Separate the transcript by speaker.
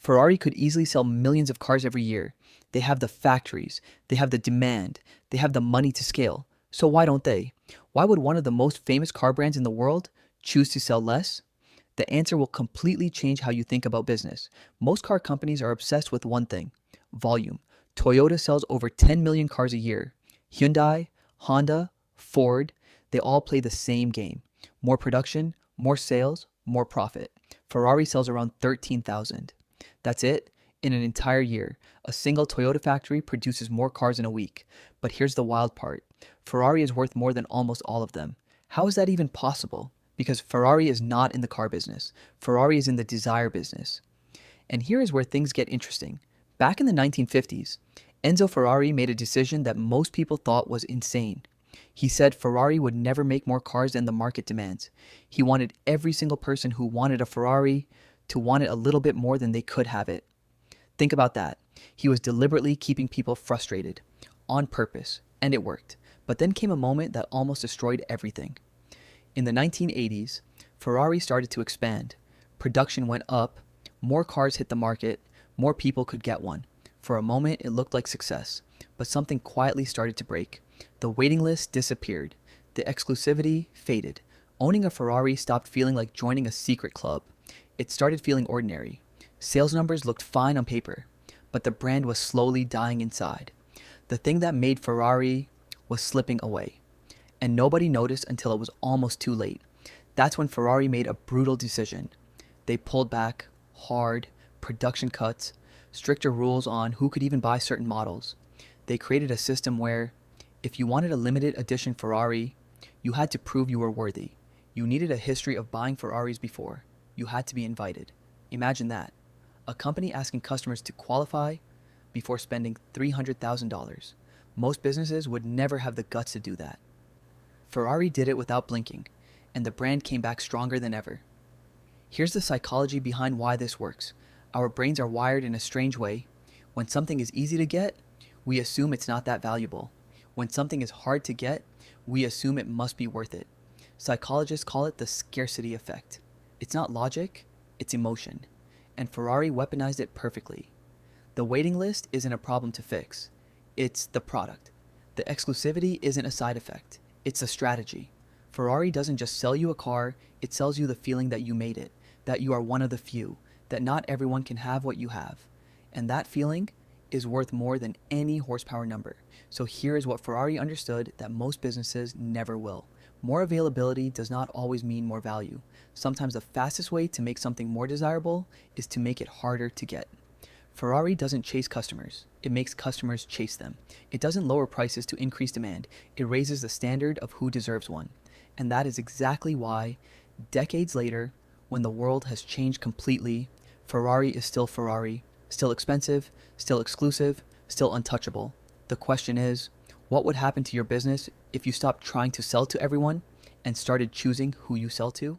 Speaker 1: Ferrari could easily sell millions of cars every year. They have the factories, they have the demand, they have the money to scale. So why don't they? Why would one of the most famous car brands in the world choose to sell less? The answer will completely change how you think about business. Most car companies are obsessed with one thing: volume. Toyota sells over 10 million cars a year. Hyundai, Honda, Ford, they all play the same game. More production, more sales, more profit. Ferrari sells around 13,000. That's it. In an entire year, a single Toyota factory produces more cars in a week. But here's the wild part: Ferrari is worth more than almost all of them. How is that even possible? Because Ferrari is not in the car business. Ferrari is in the desire business. And here is where things get interesting. Back in the 1950s, Enzo Ferrari made a decision that most people thought was insane. He said Ferrari would never make more cars than the market demands. He wanted every single person who wanted a Ferrari to want it a little bit more than they could have it. Think about that. He was deliberately keeping people frustrated, on purpose, and it worked. But then came a moment that almost destroyed everything. In the 1980s, Ferrari started to expand. Production went up, more cars hit the market, more people could get one. For a moment, it looked like success, but something quietly started to break. The waiting list disappeared. The exclusivity faded. Owning a Ferrari stopped feeling like joining a secret club. It started feeling ordinary. Sales numbers looked fine on paper, but the brand was slowly dying inside. The thing that made Ferrari was slipping away, and nobody noticed until it was almost too late. That's when Ferrari made a brutal decision. They pulled back hard, production cuts, stricter rules on who could even buy certain models. They created a system where, if you wanted a limited edition Ferrari, you had to prove you were worthy. You needed a history of buying Ferraris before. You had to be invited. Imagine that. A company asking customers to qualify before spending $300,000. Most businesses would never have the guts to do that. Ferrari did it without blinking, and the brand came back stronger than ever. Here's the psychology behind why this works. Our brains are wired in a strange way. When something is easy to get, we assume it's not that valuable. When something is hard to get, we assume it must be worth it. Psychologists call it the scarcity effect. It's not logic, it's emotion. And Ferrari weaponized it perfectly. The waiting list isn't a problem to fix. It's the product. The exclusivity isn't a side effect. It's a strategy. Ferrari doesn't just sell you a car, it sells you the feeling that you made it, that you are one of the few, that not everyone can have what you have. And that feeling is worth more than any horsepower number. So here is what Ferrari understood that most businesses never will. More availability does not always mean more value. Sometimes the fastest way to make something more desirable is to make it harder to get. Ferrari doesn't chase customers. It makes customers chase them. It doesn't lower prices to increase demand. It raises the standard of who deserves one. And that is exactly why, decades later, when the world has changed completely, Ferrari is still Ferrari, still expensive, still exclusive, still untouchable. The question is, what would happen to your business if you stopped trying to sell to everyone and started choosing who you sell to?